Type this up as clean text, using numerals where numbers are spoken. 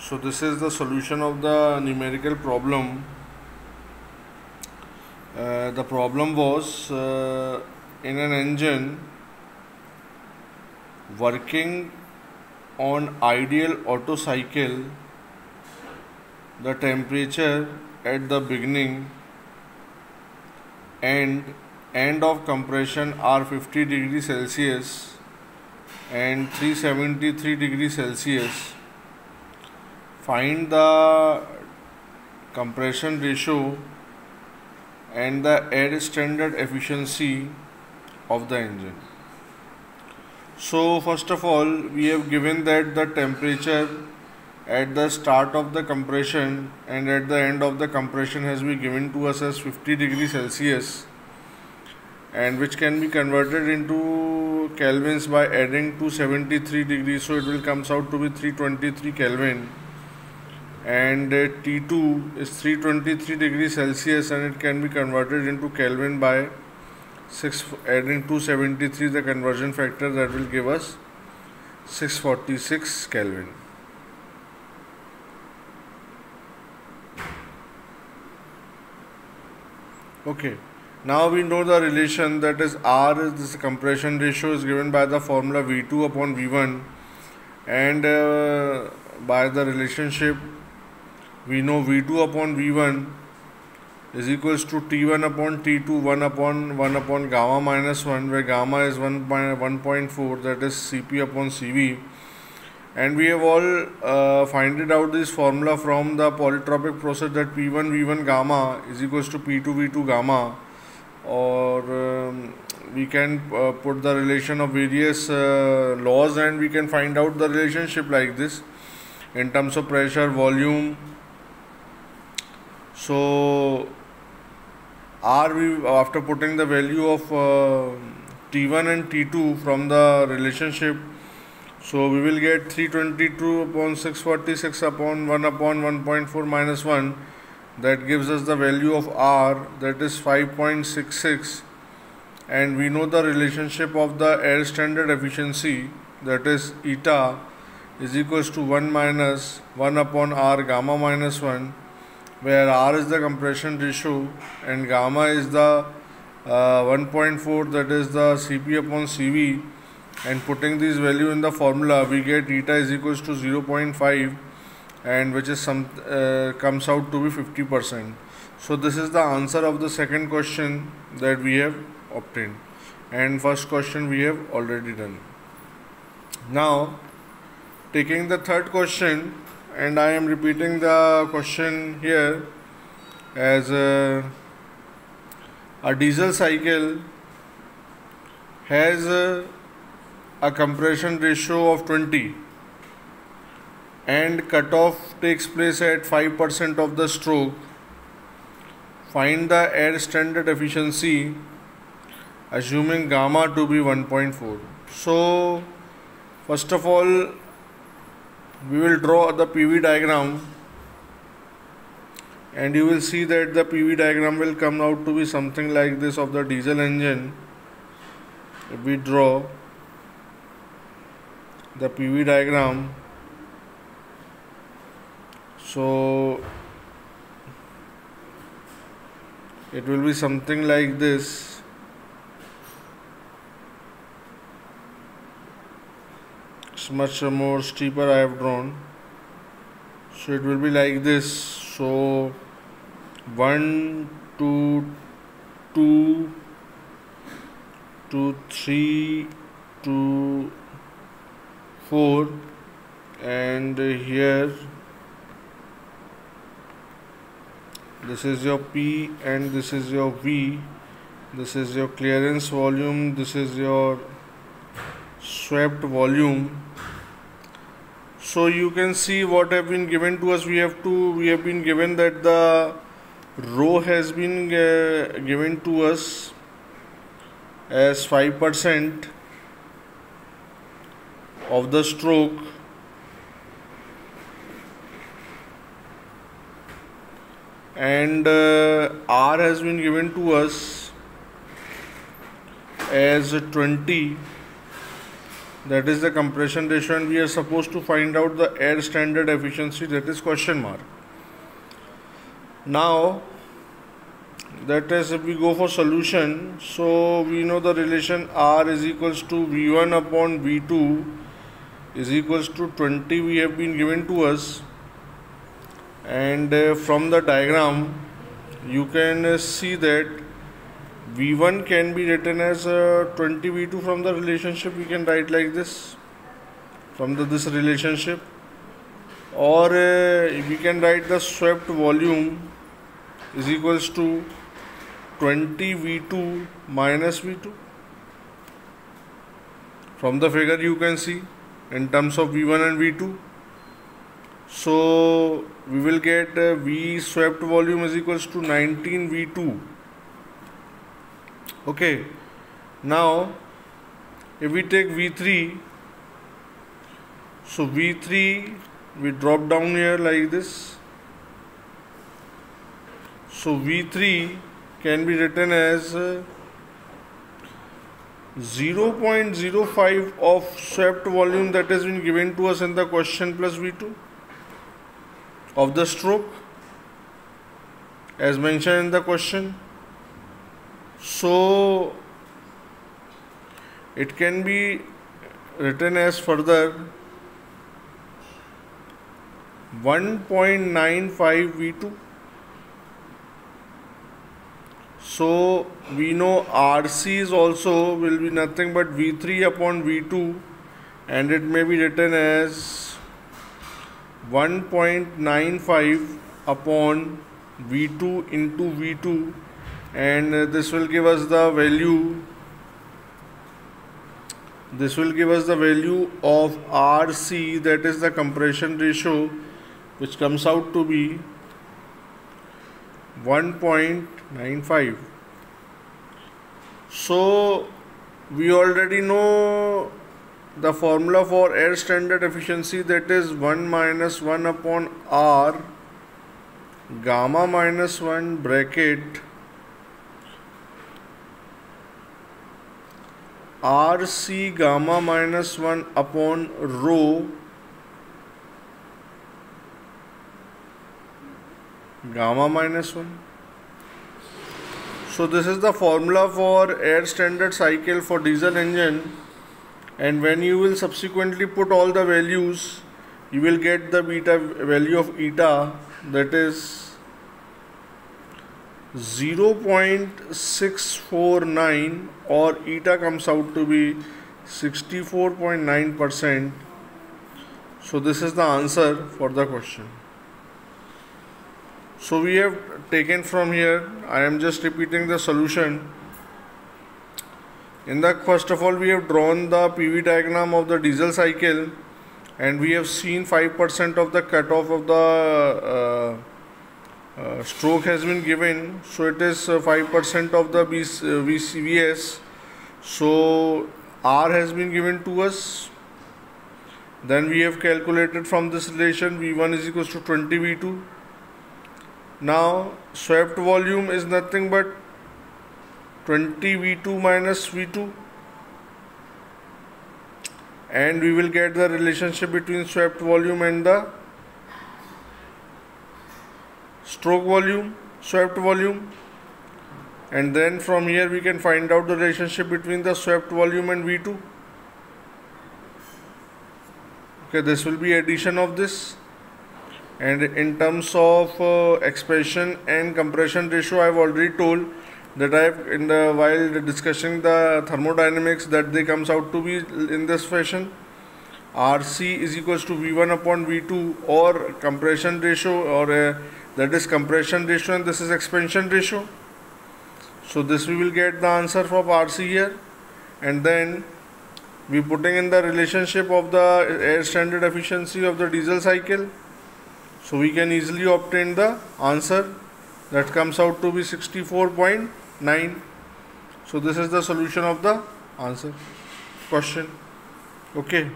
So this is the solution of the numerical problem. The problem was in an engine working on ideal Otto cycle, the temperature at the beginning and end of compression are 50 degrees Celsius and 373 degrees Celsius. Find the compression ratio and the air standard efficiency of the engine. So first of all, we have given that the temperature at the start of the compression and at the end of the compression has been given to us as 50 degrees Celsius, and which can be converted into kelvins by adding 273 degrees, so it will comes out to be 323 Kelvin, and T2 is 323 degrees Celsius and it can be converted into Kelvin by 6 adding 273, the conversion factor, that will give us 646 Kelvin. Okay, now we know the relation, that is R is this compression ratio is given by the formula V2 upon V1, and by the relationship we know V2 upon V1 is equals to T1 upon T2 1 upon gamma minus 1, where gamma is 1.4, that is Cp upon Cv. And we have all finded out this formula from the polytropic process, that P1 V1 gamma is equals to P2 V2 gamma, or we can put the relation of various laws and we can find out the relationship like this in terms of pressure, volume. So R, after putting the value of T1 and T2 from the relationship, so we will get 322 upon 646 upon 1.4 minus 1. That gives us the value of R, that is 5.66, and we know the relationship of the air standard efficiency, that is eta is equals to 1 minus 1 upon R gamma minus 1, where R is the compression ratio and gamma is the 1.4, that is the Cp upon Cv, and putting this value in the formula we get eta is equals to 0.5, and which is comes out to be 50%. So this is the answer of the second question that we have obtained, and first question we have already done. Now taking the third question, and I am repeating the question here as a diesel cycle has a compression ratio of 20 and cutoff takes place at 5% of the stroke. Find the air standard efficiency assuming gamma to be 1.4. So first of all, we will draw the PV diagram, and you will see that the PV diagram will come out to be something like this of the diesel engine. If we draw the PV diagram, so it will be something like this. It's much more steeper I have drawn, so it will be like this. So 1 2 2 2 3 2 4, and here this is your P and this is your V, this is your clearance volume, this is your swept volume. So you can see what have been given to us. We have been given that the rho has been given to us as 5% of the stroke, and R has been given to us as 20 that is the compression ratio, and we are supposed to find out the air standard efficiency, that is question mark. Now that is, if we go for solution, so we know the relation R is equals to V1 upon V2 is equals to 20 we have been given to us, and from the diagram you can see that V1 can be written as 20 V2. From the relationship we can write like this, from this relationship, or we can write the swept volume is equals to 20 V2 minus V2. From the figure you can see in terms of V1 and V2. So we will get V swept volume is equals to 19 V2. Okay, now if we take V3, so V3 we drop down here like this. So V3 can be written as 0.05 of swept volume that has been given to us in the question plus V2 of the stroke as mentioned in the question. So it can be written as further 1.95 V2. So we know RC is also will be nothing but V3 upon V2, and it may be written as 1.95 upon V2 into V2, and this will give us the value. This will give us the value of RC, that is the compression ratio, which comes out to be 1.95. So we already know the formula for air standard efficiency, that is 1 minus 1 upon R gamma minus 1 bracket RC gamma minus 1 upon rho gamma minus 1. So this is the formula for air standard cycle for diesel engine, and when you will subsequently put all the values, you will get the beta value of eta, that is 0.649, or eta comes out to be 64.9%. So this is the answer for the question. So we have taken from here, I am just repeating the solution. In the first of all, we have drawn the PV diagram of the diesel cycle, and we have seen 5% of the cutoff of the stroke has been given. So it is 5% of the VCVS. So R has been given to us. Then we have calculated from this relation V1 is equals to 20 V2. Now swept volume is nothing but 20 V2 minus V2, and we will get the relationship between swept volume and the stroke volume, swept volume, and then from here we can find out the relationship between the swept volume and V2. Okay, this will be addition of this. And in terms of expansion and compression ratio, I have already told that I have while discussing the thermodynamics, that they comes out to be in this fashion: RC is equals to V1 upon V2, or compression ratio, or that is compression ratio, and this is expansion ratio. So this we will get the answer for RC here, and then we putting in the relationship of the air standard efficiency of the diesel cycle. So we can easily obtain the answer that comes out to be 64.9. So this is the solution of the answer question. Okay.